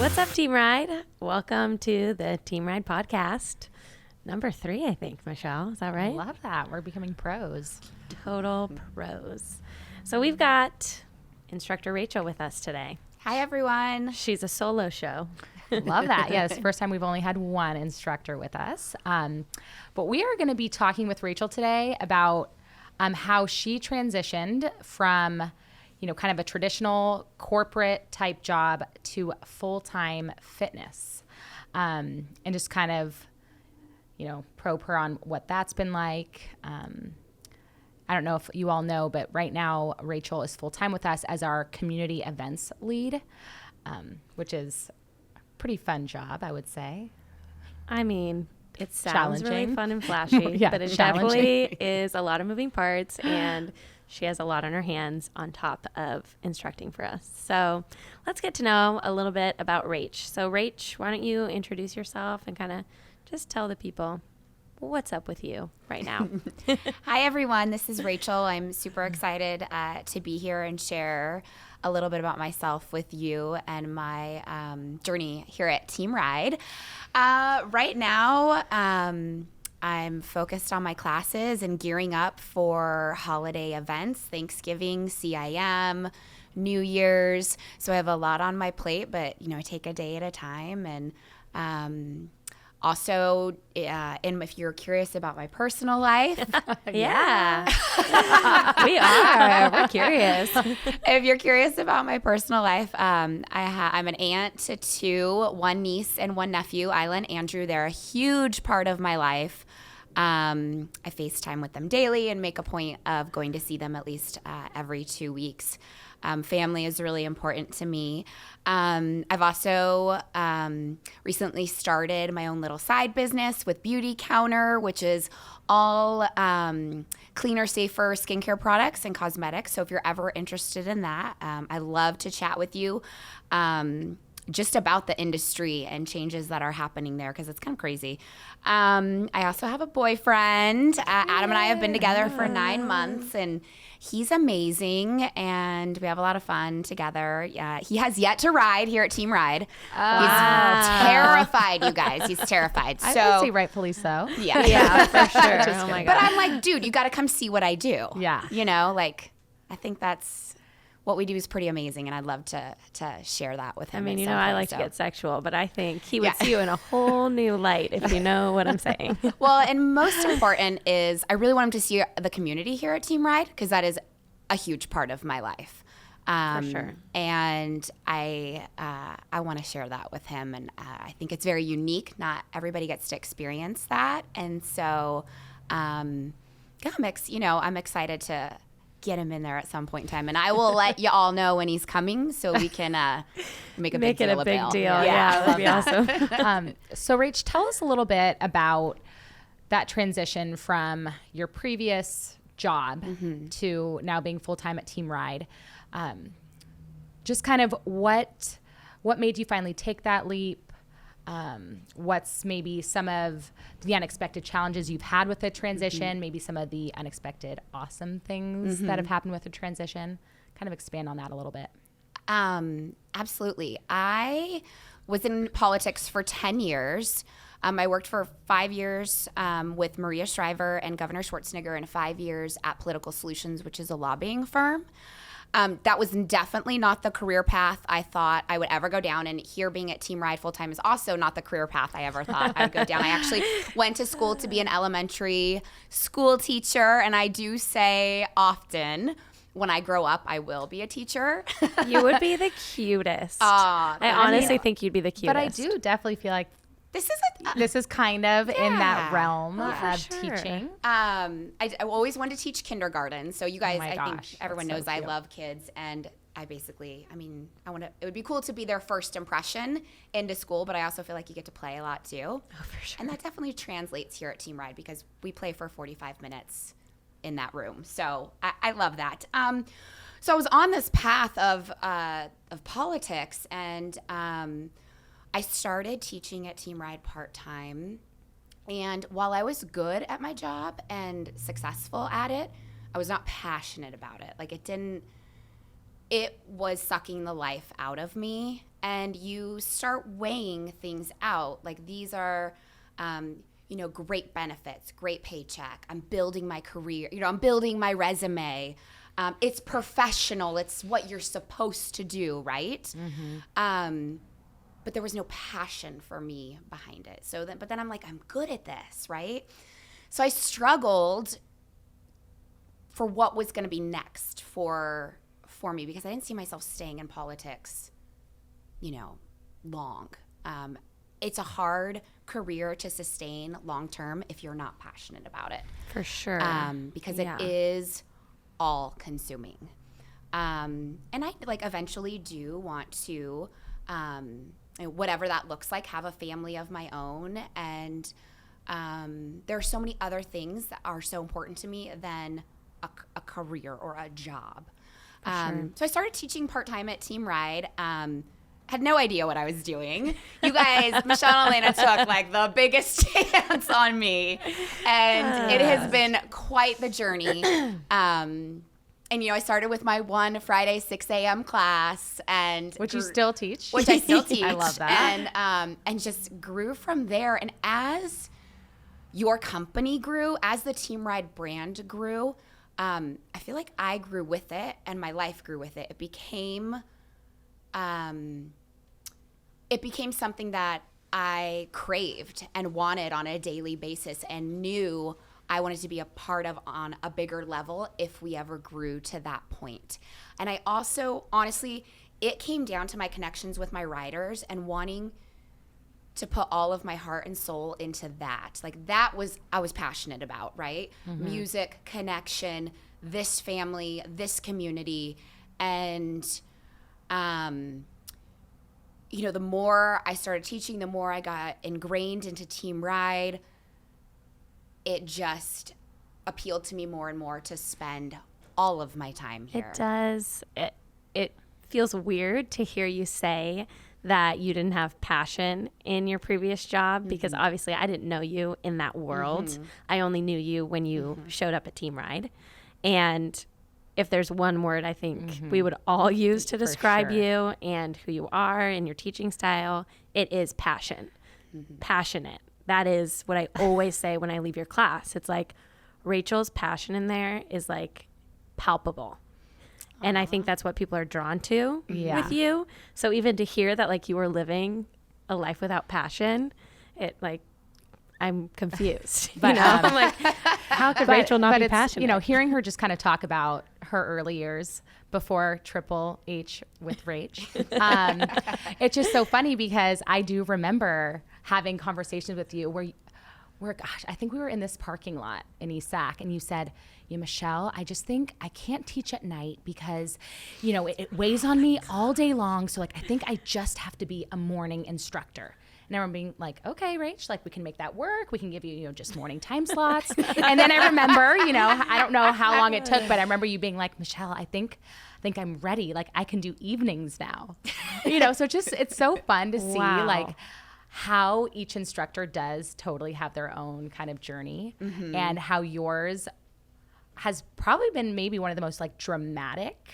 What's up, TEAMride? Welcome to the TEAMride podcast. Number 3, I think, Michelle. Is that right? I love that. We're becoming pros. Total pros. So we've got instructor Rachel with us today. Hi, everyone. She's a solo show. Love that. Yeah, it's the first time we've only had one instructor with us. But we are going to be talking with Rachel today about how she transitioned from, kind of a traditional corporate type job to full-time fitness. And just kind of, probe her on what that's been like. I don't know if you all know, but right now Rachel is full-time with us as our community events lead, which is a pretty fun job, I would say. I mean, it sounds really fun and flashy, Yeah, but it definitely is a lot of moving parts, and she has a lot on her hands on top of instructing for us. So let's get to know a little bit about Rach. So Rach, why don't you introduce yourself and kind of just tell the people what's up with you right now. Hi, everyone. This is Rachel. I'm super excited to be here and share a little bit about myself with you and my journey here at TEAMride. Right now, I'm focused on my classes and gearing up for holiday events, Thanksgiving, CIM, New Year's. So I have a lot on my plate, but, I take a day at a time. And also, if you're curious about my personal life. Yeah. We are. We're curious. If you're curious about my personal life, I'm an aunt to 2, one niece and one nephew, Isla and Andrew. They're a huge part of my life. I FaceTime with them daily and make a point of going to see them at least every 2 weeks. Family is really important to me. I've also recently started my own little side business with Beauty Counter, which is all cleaner, safer skincare products and cosmetics. So if you're ever interested in that, I love to chat with you just about the industry and changes that are happening there, because it's kind of crazy. I also have a boyfriend. Adam and I have been together for 9 months, and he's amazing, and we have a lot of fun together. He has yet to ride here at TEAMride. He's terrified, you guys. He's terrified. I would say rightfully so. Yeah, for sure. Oh my God. But I'm like, dude, you got to come see what I do. Yeah. I think that's what we do is pretty amazing, and I'd love to share that with him. I mean, I like to get sexual, but I think he would see you in a whole new light, if you know what I'm saying. Well, and most important is I really want him to see the community here at TEAMride, because that is a huge part of my life. For sure. And I want to share that with him, and I think it's very unique. Not everybody gets to experience that, and so I'm excited to get him in there at some point in time, and I will let you all know when he's coming, so we can make it a big deal. Yeah, that would be awesome. So Rach, tell us a little bit about that transition from your previous job to now being full-time at TEAMride. Just kind of what made you finally take that leap? What's maybe some of the unexpected challenges you've had with the transition, maybe some of the unexpected awesome things that have happened with the transition? Kind of expand on that a little bit. Absolutely. I was in politics for 10 years. I worked for 5 years with Maria Shriver and Governor Schwarzenegger, and 5 years at Political Solutions, which is a lobbying firm. That was definitely not the career path I thought I would ever go down. And here being at TEAMride full-time is also not the career path I ever thought I'd go down. I actually went to school to be an elementary school teacher. And I do say often, when I grow up, I will be a teacher. You would be the cutest. I honestly think you'd be the cutest. But I do definitely feel like this is kind of in that realm of sure. teaching. I always wanted to teach kindergarten. So you guys, my I think gosh, everyone that's so knows I cute. love kids, and it would be cool to be their first impression into school, but I also feel like you get to play a lot too. Oh, for sure. And that definitely translates here at TEAMride, because we play for 45 minutes in that room. So I love that. So I was on this path of politics, and I started teaching at TEAMride part-time, and while I was good at my job and successful at it, I was not passionate about it. Like, it didn't it was sucking the life out of me. And you start weighing things out. Like, these are, great benefits, great paycheck. I'm building my career. I'm building my resume. It's professional. It's what you're supposed to do, right? Mm-hmm. But there was no passion for me behind it. But then I'm like, I'm good at this, right? So I struggled for what was going to be next for me, because I didn't see myself staying in politics, long. It's a hard career to sustain long term if you're not passionate about it. For sure. Because it is all consuming. And I eventually do want to, whatever that looks like, have a family of my own. And there are so many other things that are so important to me than a career or a job. Sure. So I started teaching part-time at TEAMride. Had no idea what I was doing. You guys, Michelle and Elena took the biggest chance on me. And it has been quite the journey. And I started with my one Friday 6 a.m. class, and which you still teach. Which I still teach. I love that. And just grew from there. And as your company grew, as the TEAMride brand grew, I feel like I grew with it, and my life grew with it. It became something that I craved and wanted on a daily basis, and knew I wanted to be a part of on a bigger level if we ever grew to that point. And I also, honestly, it came down to my connections with my riders and wanting to put all of my heart and soul into that. I was passionate about, right? Mm-hmm. Music, connection, this family, this community. And, the more I started teaching, the more I got ingrained into TEAMride. It just appealed to me more and more to spend all of my time here. It does. It feels weird to hear you say that you didn't have passion in your previous job, because obviously I didn't know you in that world. Mm-hmm. I only knew you when you showed up at TEAMride. And if there's one word I think we would all use to describe you and who you are and your teaching style, it is passion. Mm-hmm. Passionate. That is what I always say when I leave your class. It's like Rachel's passion in there is palpable. And I think that's what people are drawn to with you. So even to hear that you were living a life without passion, I'm confused. But I'm like, how could Rachel not be passionate? Hearing her just kind of talk about her early years before Triple H with Rach, it's just so funny, because I do remember having conversations with you where I think we were in this parking lot in East Sac, and you said, Michelle, I just think I can't teach at night because, it weighs on me all day long. So I think I just have to be a morning instructor. And I remember being like, okay, Rach, we can make that work. We can give you, just morning time slots. And then I remember, I don't know how long it took, but I remember you being like, Michelle, I think I'm ready. I can do evenings now. So it's so fun to see how each instructor does totally have their own kind of journey, and how yours has probably been maybe one of the most dramatic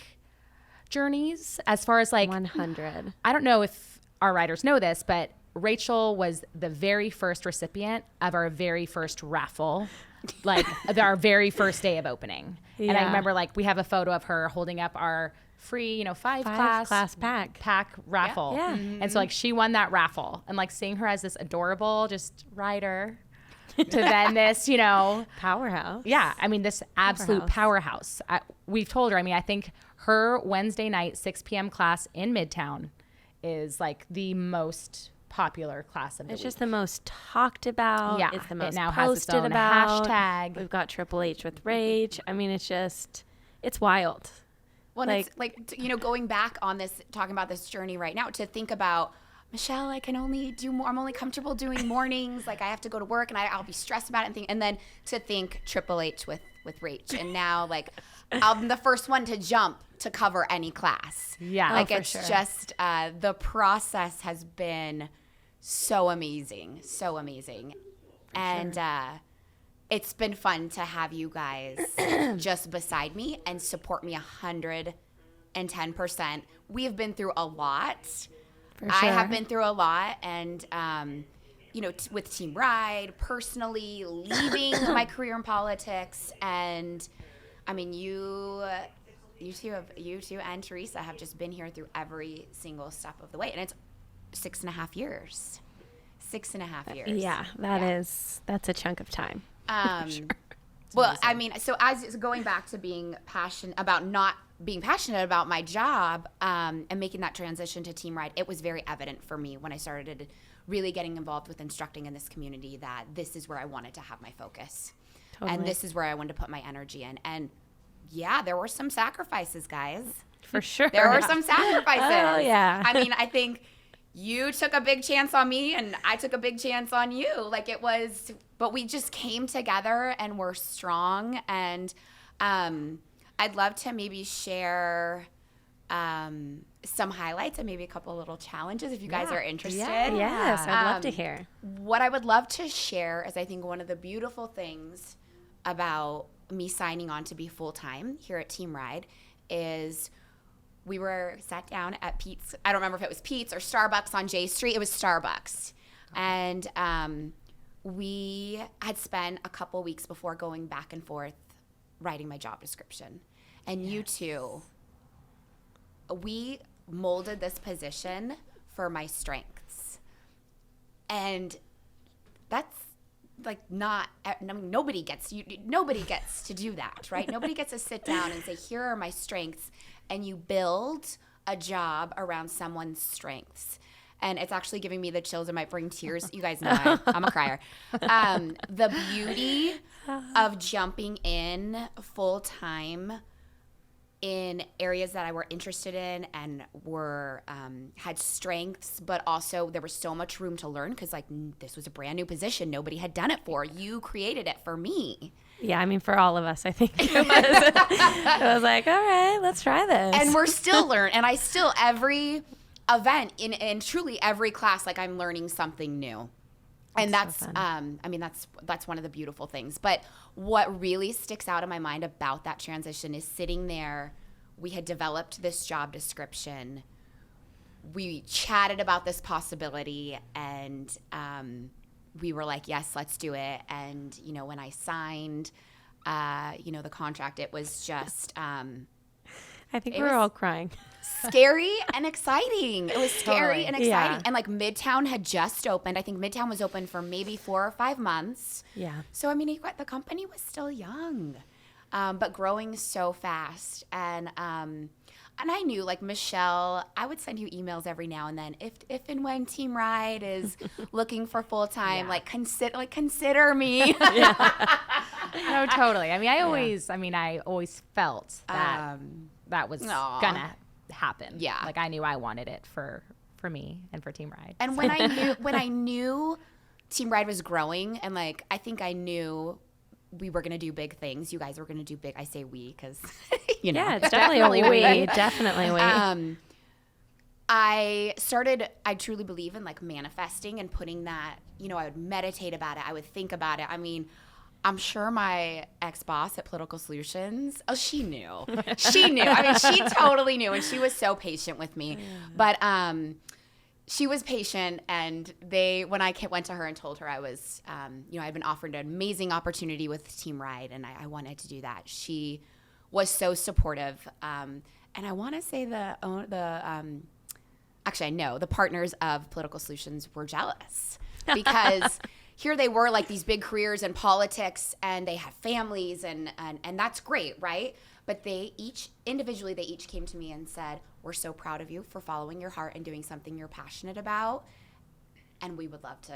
journeys as far as 100. I don't know if our riders know this, but Rachel was the very first recipient of our very first raffle, our very first day of opening. Yeah. And I remember we have a photo of her holding up our free, five class pack raffle. Yeah. Mm-hmm. And so she won that raffle, and seeing her as this adorable just rider to then this, powerhouse. Yeah. I mean, this absolute powerhouse. We've told her, I think her Wednesday night, 6 p.m. class in Midtown is the most popular class of the week. It's just the most talked about. Yeah. It's the most it now posted has its own about. hashtag. We've got Triple H with Rach. I mean, it's wild. Well, it's going back on this, talking about this journey right now, to think about, Michelle, I can only do more. I'm only comfortable doing mornings. I have to go to work, and I'll be stressed about it. And then to think Triple H with Rach. And now, I'm the first one to jump to cover any class. Yeah. It's just, the process has been so amazing. So amazing. And it's been fun to have you guys just beside me and support me 100%. 110%. We have been through a lot. For I sure. have been through a lot, and with TEAMride, personally leaving my career in politics, and I mean you two and Teresa have just been here through every single step of the way, and it's 6.5 years. 6.5 years. Yeah, that's a chunk of time. Well, I mean, so as going back to being passionate about not being passionate about my job and making that transition to TEAMride, it was very evident for me when I started really getting involved with instructing in this community that this is where I wanted to have my focus. Totally. And this is where I wanted to put my energy in. And yeah, there were some sacrifices, guys. For sure. There were some sacrifices. Oh, yeah. I mean, I think you took a big chance on me and I took a big chance on you. Like it was, but we just came together and we're strong. And I'd love to maybe share some highlights and maybe a couple little challenges if you guys are interested. Yes, I'd love to hear. What I would love to share is I think one of the beautiful things about me signing on to be full-time here at TEAMride is we were sat down at Pete's. I don't remember if it was Pete's or Starbucks on J Street. It was Starbucks. Okay. And we had spent a couple weeks before going back and forth writing my job description. And you two, we molded this position for my strengths. And that's like not, I mean, nobody gets to do that, right? Nobody gets to sit down and say, here are my strengths, and you build a job around someone's strengths. And it's actually giving me the chills. It might bring tears. You guys know I'm a crier. The beauty of jumping in full time in areas that I were interested in and were had strengths, but also there was so much room to learn because like this was a brand new position. Nobody had done it for. You created it for me. Yeah, I mean, for all of us, I think it was. It was like, all right, let's try this. And we're still learning. And I still, every event, in truly every class, like I'm learning something new. And that's, so I mean, that's one of the beautiful things. But what really sticks out in my mind about that transition is sitting there. We had developed this job description. We chatted about this possibility, and we were like, yes, let's do it. And, you know, when I signed, the contract, it was just I think we were all crying. scary and exciting. It was scary and exciting. Yeah. And like Midtown had just opened. I think Midtown was open for maybe 4 or 5 months. Yeah. So, I mean, the company was still young, but growing so fast. And I knew, like, Michelle, I would send you emails every now and then. If and when TEAMride is looking for full-time, consider me. No, totally. I mean, I always felt that that was gonna happen. Yeah. Like I knew I wanted it for me and for TEAMride. And when I knew TEAMride was growing, and like I think I knew we were gonna do big things. You guys were gonna do big. I say we because Yeah, it's definitely a we. Definitely a we. I truly believe in like manifesting and putting that, I would meditate about it. I would think about it. I mean, I'm sure my ex-boss at Political Solutions, she knew. She knew. I mean, she totally knew, and she was so patient with me. Yeah. But she was patient, and when I went to her and told her I was, I'd been offered an amazing opportunity with TEAMride, and I wanted to do that. She was so supportive. And I want to say actually, I know the partners of Political Solutions were jealous because here they were, like these big careers in politics, and they had families, and that's great, right? But they each came to me and said, we're so proud of you for following your heart and doing something you're passionate about, and we would love to,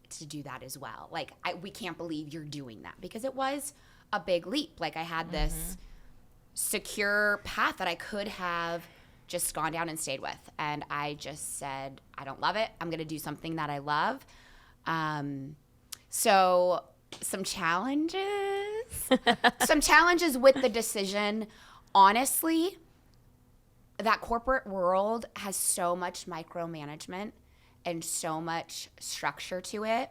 to do that as well. Like, we can't believe you're doing that, because it was a big leap. Like, I had this secure path that I could have just gone down and stayed with, and I just said, I don't love it. I'm going to do something that I love. So some challenges with the decision. Honestly, that corporate world has so much micromanagement and so much structure to it.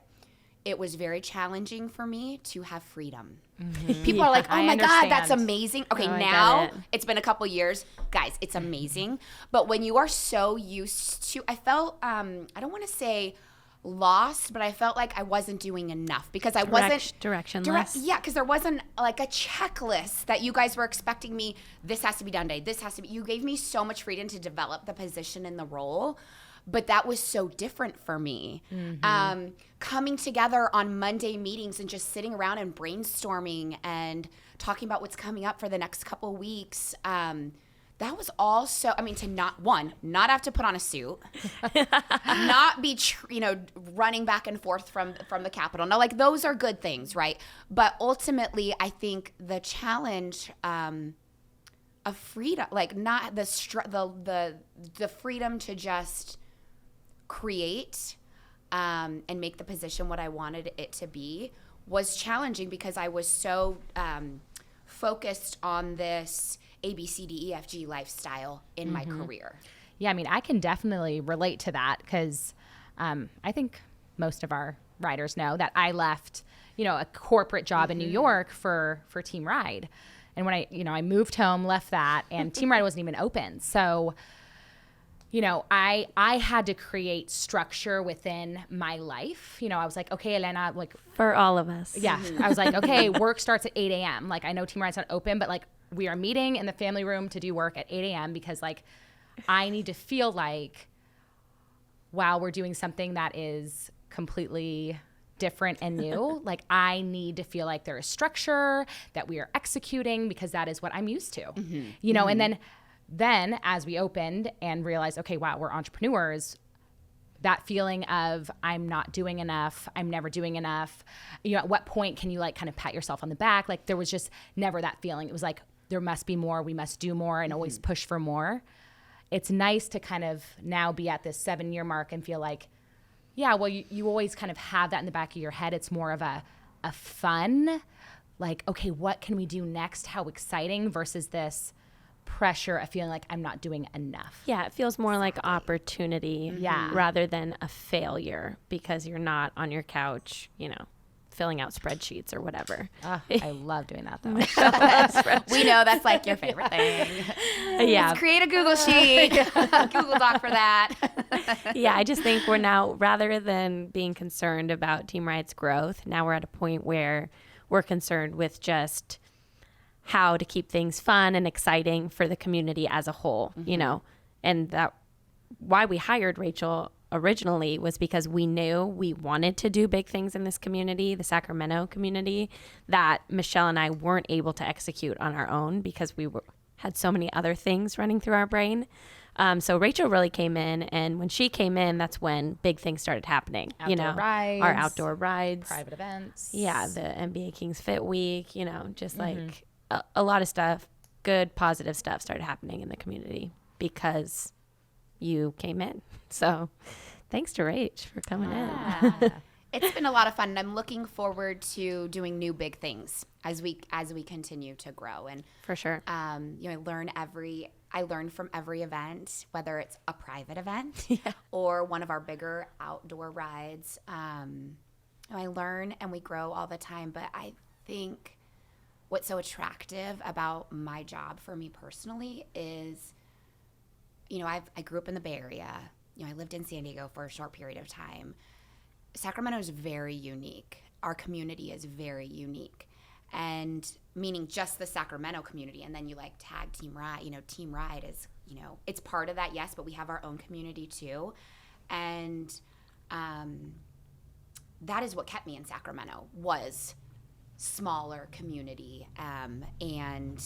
it was very challenging for me to have freedom. Mm-hmm. People are like, oh I my God, that's understand. amazing. Okay, Oh, I now get it. it's been a couple years. Guys, it's amazing. But when you are so used to, I felt, I don't want to say lost, but I felt like I wasn't doing enough because I wasn't Directionless. Yeah, because there wasn't like a checklist that you guys were expecting me. This has to be done today. This has to be. You gave me so much freedom to develop the position and the role, but that was so different for me. Coming together on Monday meetings and just sitting around and brainstorming and talking about what's coming up for the next couple weeks. That was also, I mean, to not have to put on a suit, not be, running back and forth from the Capitol. No, like those are good things, right? But ultimately, I think the challenge of freedom, like not the freedom to just create and make the position what I wanted it to be was challenging because I was so focused on this ABCDEFG lifestyle in my career. Yeah, I mean, I can definitely relate to that because I think most of our riders know that I left, a corporate job in New York for TEAMride. And when I moved home, left that, and TEAMride wasn't even open. So, I had to create structure within my life. I was like, okay, Elena, like For all of us. yeah, I was like, okay, work starts at 8 a.m. Like, I know TEAMride's not open, but like we are meeting in the family room to do work at 8 a.m. because like I need to feel like, wow, we're doing something that is completely different and new. Like I need to feel like there is structure, that we are executing because that is what I'm used to, and then as we opened and realized, okay, wow, we're entrepreneurs, that feeling of I'm not doing enough, I'm never doing enough. At what point can you like kind of pat yourself on the back? Like there was just never that feeling. It was like, there must be more, we must do more and always push for more. It's nice to kind of now be at this 7-year mark and feel like, yeah, well, you always kind of have that in the back of your head. It's more of a fun, like, okay, what can we do next? How exciting versus this pressure of feeling like I'm not doing enough. Yeah, it feels more like opportunity rather than a failure because you're not on your couch, filling out spreadsheets or whatever. I love doing that though. We know that's like your favorite thing. Yeah. Let's create a Google sheet, Google Doc for that. Yeah, I just think we're now, rather than being concerned about TEAMride's growth, now we're at a point where we're concerned with just how to keep things fun and exciting for the community as a whole, and that why we hired Rachel originally was because we knew we wanted to do big things in this community, the Sacramento community, that Michelle and I weren't able to execute on our own because we had so many other things running through our brain. So Rachel really came in, and when she came in, that's when big things started happening. Rides, our outdoor rides, private events. Yeah, the NBA Kings Fit Week, just like a lot of stuff, good, positive stuff started happening in the community because you came in. So thanks to Rach for coming in. It's been a lot of fun, and I'm looking forward to doing new big things as we continue to grow. And For sure. I learn from every event, whether it's a private event or one of our bigger outdoor rides. I learn and we grow all the time. But I think what's so attractive about my job for me personally is, I grew up in the Bay Area. I lived in San Diego for a short period of time. Sacramento is very unique. Our community is very unique. And meaning just the Sacramento community. And then you like tag TEAMride, TEAMride is, it's part of that, yes, but we have our own community too. And that is what kept me in Sacramento, was smaller community. And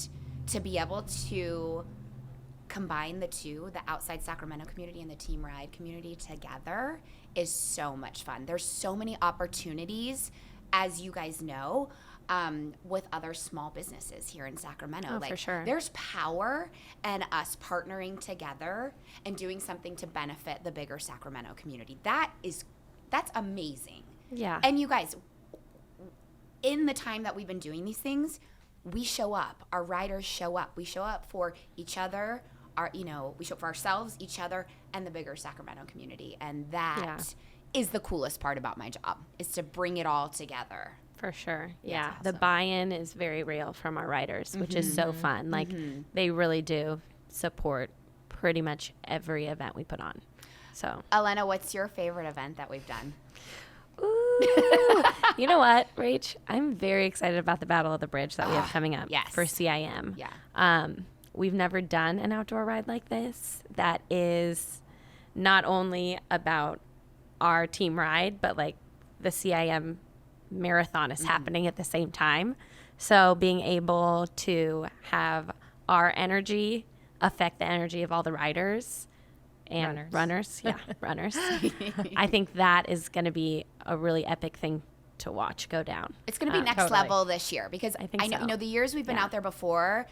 to be able to combine the two, the outside Sacramento community and the TEAMride community together, is so much fun. There's so many opportunities, as you guys know, with other small businesses here in Sacramento. For sure. There's power in us partnering together and doing something to benefit the bigger Sacramento community. That's amazing. Yeah. And you guys, in the time that we've been doing these things, we show up. Our riders show up. We show up for each other. We show up for ourselves, each other, and the bigger Sacramento community. And that is the coolest part about my job, is to bring it all together. For sure. Yeah, Yeah. it's The awesome. buy-in is very real from our riders, which is so fun. Like they really do support pretty much every event we put on. So, Elena, what's your favorite event that we've done? ooh, you know what, Rach? I'm very excited about the Battle of the Bridge that we have coming up yes. for CIM. Yeah. We've never done an outdoor ride like this that is not only about our team ride, but like the CIM marathon is happening at the same time. So being able to have our energy affect the energy of all the riders and runners. I think that is going to be a really epic thing to watch go down. It's going to be next Totally. level this year, because I think know, so. you know, the years we've been Yeah. out there before,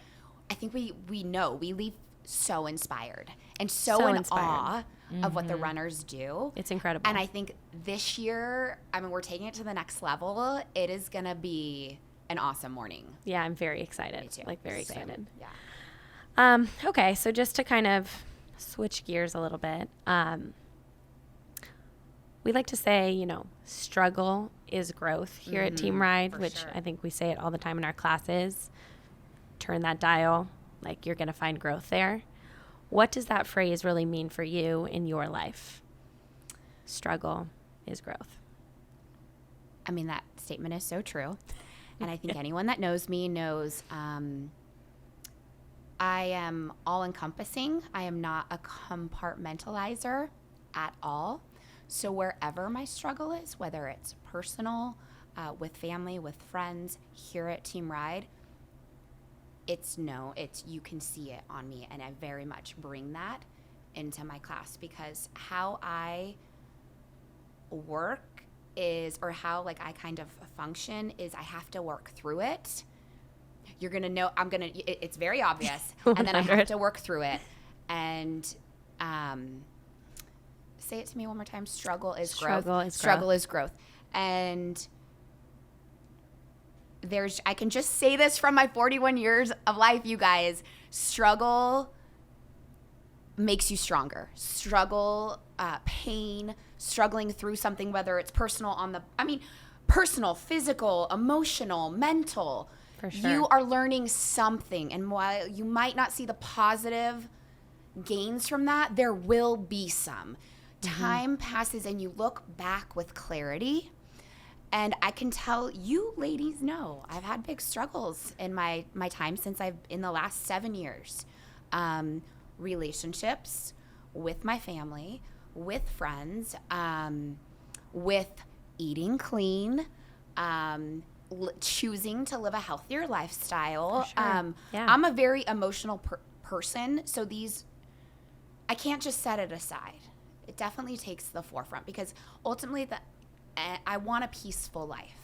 I think we know we leave so inspired and so So in inspired. awe of what the runners do. It's incredible. And I think this year, I mean, we're taking it to the next level. It is going to be an awesome morning. Yeah, I'm very excited. Me too. Like very Same. excited. Yeah. Okay, so just to kind of switch gears a little bit, we like to say, you know, struggle is growth here at TEAMride, which sure. I think we say it all the time in our classes. Turn that dial, like you're going to find growth there. What does that phrase really mean for you in your life? Struggle is growth. I mean, that statement is so true. And I think anyone that knows me knows I am all encompassing. I am not a compartmentalizer at all. So wherever my struggle is, whether it's personal, with family, with friends, here at TEAMride, it's you can see it on me. And I very much bring that into my class, because how I work is, or how like I kind of function is, I have to work through it. You're going to know, it's very obvious. And then I have 100. to work through it. And say it to me one more time. Struggle is Struggle growth. is Struggle growth. is growth. And I can just say this from my 41 years of life, you guys. Struggle makes you stronger. Struggle, pain, struggling through something, whether it's personal personal, physical, emotional, mental. For sure. You are learning something. And while you might not see the positive gains from that, there will be some. Time passes and you look back with clarity. And I can tell you ladies know I've had big struggles in my time in the last 7 years. Relationships with my family, with friends, with eating clean, choosing to live a healthier lifestyle. For sure. Yeah. I'm a very emotional person, so I can't just set it aside. It definitely takes the forefront, because ultimately I want a peaceful life.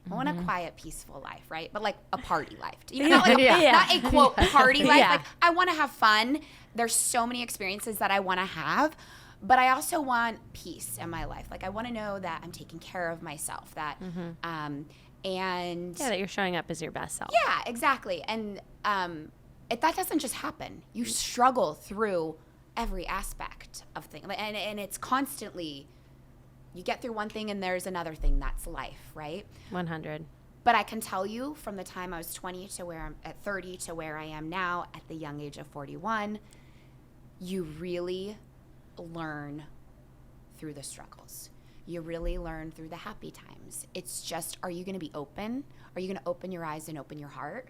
I want a quiet, peaceful life, right? But like a party life. You know, not a quote party life. Yeah. Like I want to have fun. There's so many experiences that I want to have, but I also want peace in my life. Like I want to know that I'm taking care of myself. That and that you're showing up as your best self. yeah, exactly. And that doesn't just happen. You struggle through every aspect of things, and it's constantly. You get through one thing and there's another thing. That's life, right? 100. But I can tell you, from the time I was 20 to where I'm at 30 to where I am now at the young age of 41, you really learn through the struggles. You really learn through the happy times. It's just, are you going to be open? Are you going to open your eyes and open your heart?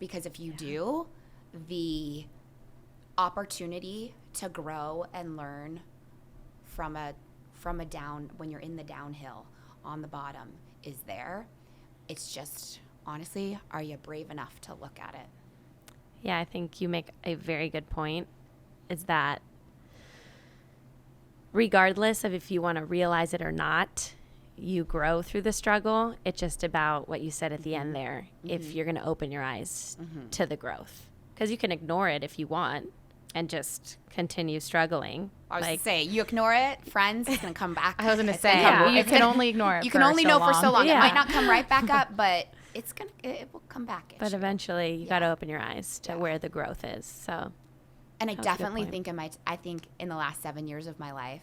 Because if you do, the opportunity to grow and learn from a down, when you're in the downhill on the bottom, is there. It's just, honestly, are you brave enough to look at it? Yeah, I think you make a very good point, is that regardless of if you want to realize it or not, you grow through the struggle. It's just about what you said at the end there, if you're going to open your eyes to the growth. Because you can ignore it if you want and just continue struggling. I was going to say, you ignore it, friends, it's going to come back. I was going to It's say, gonna come- you it's can gonna- only ignore it. You can only know for so long. Yeah. It might not come right back up, but it will come back. But eventually, you got to open your eyes to where the growth is. So, And I That's a good definitely point. think I think in the last 7 years of my life,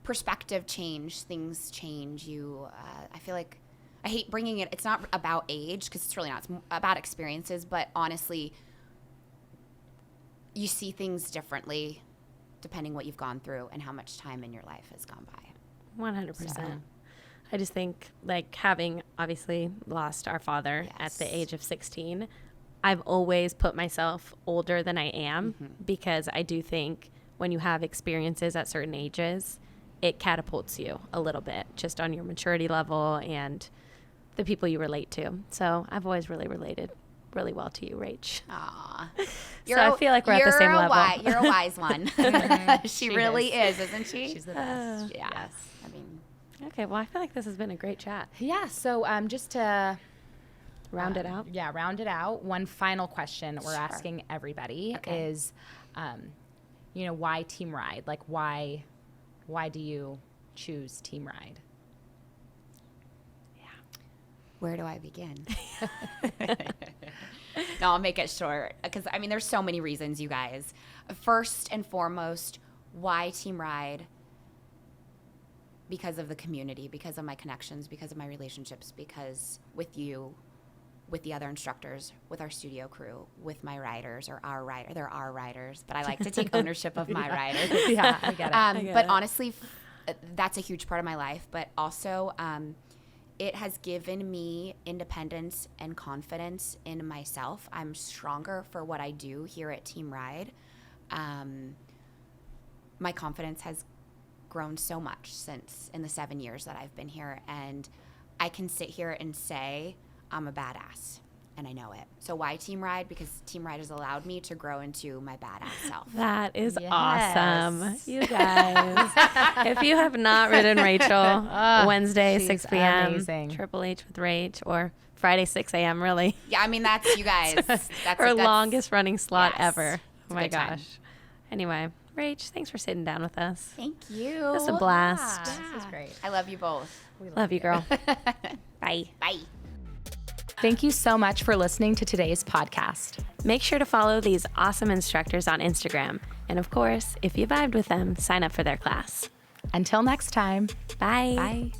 perspective change, things change. I feel like I hate bringing it. It's not about age because it's really not. It's about experiences. But honestly, you see things differently depending what you've gone through and how much time in your life has gone by. 100%. I just think, like, having obviously lost our father at the age of 16, I've always put myself older than I am because I do think when you have experiences at certain ages, it catapults you a little bit just on your maturity level and the people you relate to. So I've always really related really well to you, Rach. Aw. So I feel like we're at the same level. You're a wise one. She really is, isn't she? She's the best. Yeah. Yes. I mean, Okay, well, I feel like this has been a great chat. Yeah. So just to Round it out. Yeah, round it out. One final question we're asking everybody is, why TEAMride? Like, why do you choose TEAMride? where do I begin? No, I'll make it short because, I mean, there's so many reasons, you guys. First and foremost, why TEAMride? Because of the community, because of my connections, because of my relationships, because with you, with the other instructors, with our studio crew, with my riders or our rider. They're our riders, but I like to take ownership of my riders. Yeah, I get it. But honestly, that's a huge part of my life. But also, it has given me independence and confidence in myself. I'm stronger for what I do here at TEAMride. My confidence has grown so much since in the 7 years that I've been here, and I can sit here and say I'm a badass, and I know it. So why TEAMride? Because TEAMride has allowed me to grow into my badass self. That is Yes. awesome. You guys, if you have not ridden Rachel, Wednesday, she's 6 p.m., amazing. Triple H with Rach, or Friday, 6 a.m., really. Yeah, I mean, that's you guys. That's Her longest running slot yes, ever. it's Oh a my good time. gosh. Anyway, Rach, thanks for sitting down with us. Thank you. It was a blast. This is great. I love you both. Love you, girl. Bye. Bye. Thank you so much for listening to today's podcast. Make sure to follow these awesome instructors on Instagram. And of course, if you vibed with them, sign up for their class. Until next time. Bye. Bye.